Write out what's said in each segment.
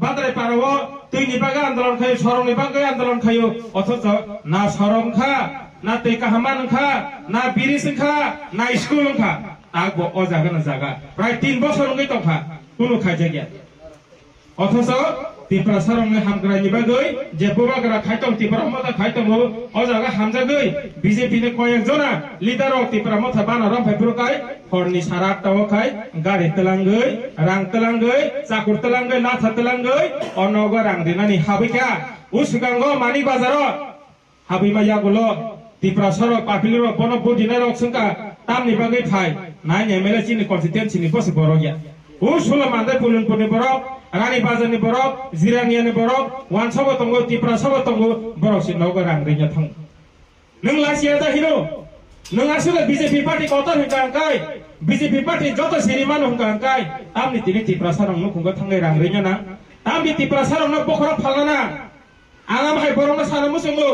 বাদরাই পারো তুইনি বাগে আন্দোলন খাই সরংনি বাগে আন্দোলন খাইও অথচ না সরং খা না তুই কাহামান খা না বিরিস খা না স্কুল খা তাকবো অ জায়গা না জায়গা প্রায় 3 বছর হয়ে তখা কোনো খাইছে গিয়া অথচ ত্রিপুরা সরংনি হামগ্রানি বাগে যে বুবাগরা খাইতং ত্রিপুরা মতা খাইতং অ জায়গা হামজাগৈ বিজেপি নে কয়েকজনা লিডার ত্রিপুরা মতা বানারম ফাইব্রকাই হরনি সারা টাও খাই গাড়ি তেলাঙ্গৈ রাং তেলাঙ্গৈ চাকুর তেলাঙ্গৈ লাথা তেলাঙ্গৈ অনগ রাং দিনানি হাবিকা উসগাঙ্গ মানি বাজার হাবিমায়া গুলো ত্রিপুরা সরক পাপিলির বন বডিনার অক্সংকা তামনি বাগে ফাই নাই এমএলএ চিনি কনস্টিটুয়েন্সি নি বসে বড় গিয়া ও ষোলো মান্দে পুলুনপুরনি বরফ রানী বাজারনি বরফ জিরানিয়ানি বরফ ওয়ান সব তঙ্গ ত্রিপুরা সব তঙ্গ বরফ সিনগ রাং রিয়া থাং নং লাসিয়া দা হিরো নং আসলে বিজেপি পার্টি কত হংকাই বিজেপি পার্টি যত সিরিমান হংকাই তামনি তিনি ত্রিপুরা সারং নুখুঙ্গ থাঙ্গাই রাং রিয়া না তামনি ত্রিপুরা সারং ন বখরা ফালানা আলাম হাই বরং সারা মুসুঙ্গো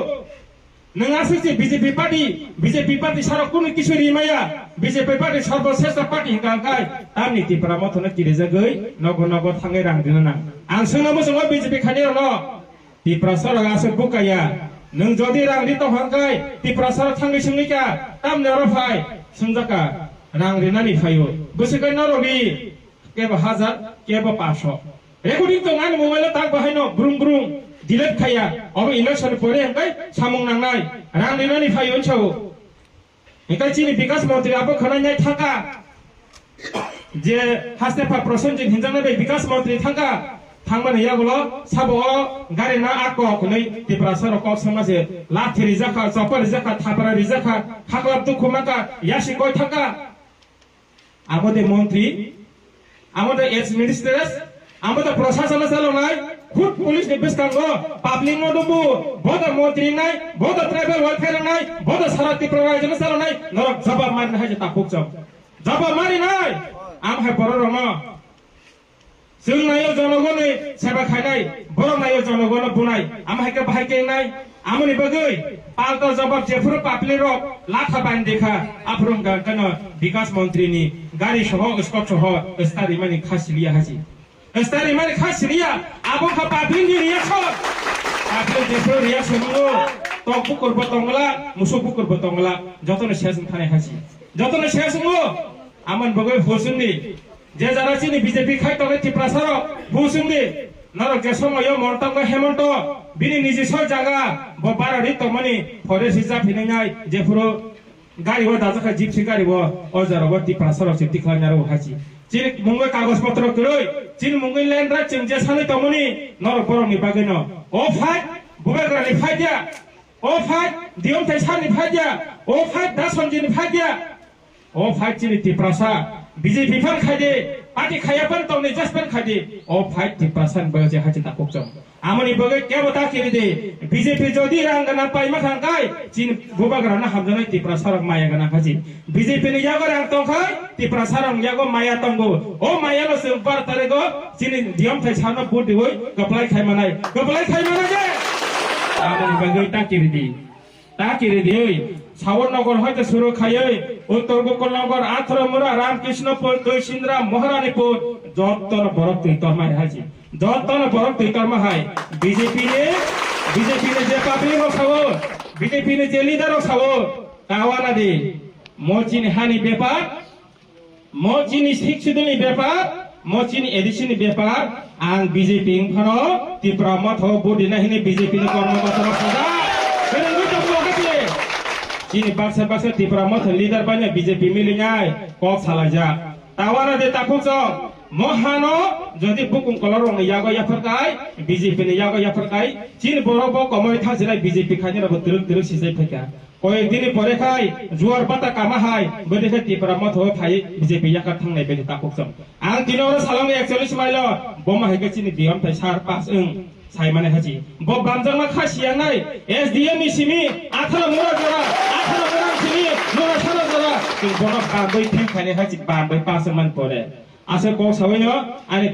নং আসলে বিজেপি পার্টি সারা কোন কিছু রিমায়া বিজেপি পার্টি সর্বশ্রেষ্ঠ পার্টি হংকাই তামনি ত্রিপুরা মথনে কিরেজাগৈ নগ নগ থাঙ্গাই রাং রিয়া না আং সোনা মুসুঙ্গো বিজেপি খানির ন ত্রিপুরা সারং আসে বুকায়া नों जदि रां रितो हंगाय त्रिपुरा सारा थांगै संगैका तामने रफाय संजाका रां रिनानि फायो गोसोकै नरबि केबो 1000 केबो 500 रेकर्डिंग तो आंनि मोबाइल ताक बाहायनो ब्रुं ब्रुं डिलीट खाया अब इलेक्शन परे हंगाय सामुं नांनाय रां रिनानि फायो छौ एकाय चिनि विकास मंत्री आबो खनायनाय थाका जे हास्तेफा प्रसन्नजित हिनजानाय बे विकास मंत्री थाका थांबानो यागुलो साबो गारि ना आको खनै त्रिपुरा सरक समाजे लाथि रिजाखा चपर रिजाखा थापरा रिजाखा खाकलाब दुखुमाका यासि कय थाका আমাদের মন্ত্রী আমাদের এক্স মিনিস্টারস আমাদের প্রশাসন চালানায় খুব পুলিশ নিবেশকাঙ্গ পাবলিক মদবু বদ মন্ত্রী নাই বদ ট্রাইবাল ওয়েলফেয়ার নাই বদ সারা ত্রিপুরা রাজ্য চালানায় নরক জবাব মারি হাই তা পুকচ জবাব মারি নাই আম হাই বড় রং जों नायो जनगणनि सेवा खायनाय बर नायो जनगण बुनाय आमहायके बाहायकेनाय आमनि बगै पाल्टा जबाब जेफोर पापलिर लाथा बान देखा आफरम गान विकास मंत्रीनि गारि सह स्कट सह स्टारि मानि खासिलिया हासि स्टारि मानि खासिलिया आबो खा पापलिनि रियाक्शन पापलि जेफोर रियाक्शन तो पुकुर बतंगला मुसु पुकुर बतंगला जतने सेजन थानाय हासि जतने सेजन आमन बगै होसुनि जे जारा चिनि बीजेपी खाइतले त्रिपुरा सारो बुसुंदि नरक जे समय मर्तंग हेमंत बिनि निजिस जागा बारारि तमनि फरेस्ट रिजार्भ हिनाय जेफुरो गारि व दाजखा जिपसि गारि व अजाराव त्रिपुरा सारो सिफ्टि खालामनारो हासि चिनि मुंगै कागज पत्र गरै चिनि मुंगै ल्यान्ड राइट चिं जे सानै तमनि नरक बरंनि बागैनो ओ फाइट बुबाग्रानि फाइदिया ओ फाइट दियम थाइसानि फाइदिया ओ फाइट दासनजिनि फाइदिया ओ फाइट चिनि त्रिपुरा सा बीजेपी फन खादे पार्टी खायापन तौने जसपन खादे ओ फाइट टिप्रासन बजे हाति ताकोकजम आमनि बगे केबो ताकिरि दे बीजेपी जदि रांगना पाइमा खांगाय चिन बुबाग्राना हामजनाय टिप्रासरक माया गना खाजि बीजेपी नि यागो रां तंखाय टिप्रासरक यागो माया तंगो ओ मायानो से बर तरेगो चिनि दियम थाय सानो बुदि होय गप्लाय खायमानाय जे आमनि बगे ताकिरि दे सावर नगर हयতো सुरु खायै उत्तर गोकुल नगर आथरमुरा रामकृष्णपुर दैसिन्द्रा महारानीपुर जतन बरक तैतरमा हाजि जतन बरक तैतरमा हाय बीजेपी ने जे पाबलिक सावो बीजेपी ने जे लिडार सावो कावाना दे मोचिनि हानि बेपार मोचिनि शिक्षितनि बेपार मोचिनि एडिशननि बेपार आं बीजेपी फनो त्रिपुरा मथो बडिना हिनि बीजेपी नि कर्मकर्ता सदा चिनि बाक्सा त्रिपुरा मथ लिडार बान्या बीजेपी मिलिनाय कक सालाजा तावाना दे ताकुच महानो जदि बुकुं कलरं यागो याफरकाय बीजेपी ने यागो याफरकाय चिन बरबो कमय थाजिनाय बीजेपी खानिरा बद्रक सिजाय फैका कयेक दिन परे खाय जुवार बाता कामा हाय बदेखा त्रिपुरा मथ फाय बीजेपी याका थांनाय बेदि ताकुच आं दिनोर सालाम 41 माइल बमा हायका चिनि दियम थाय 4-5 साइमाने हाजि ब बामजांमा खासियानाय एसडीएम सिमी आथला मुरा जरा सिमी मुरा सारा जरा जों बना बाबै थेंखाने हाजि बाबै पासमान परे आसे को सावैनो आनि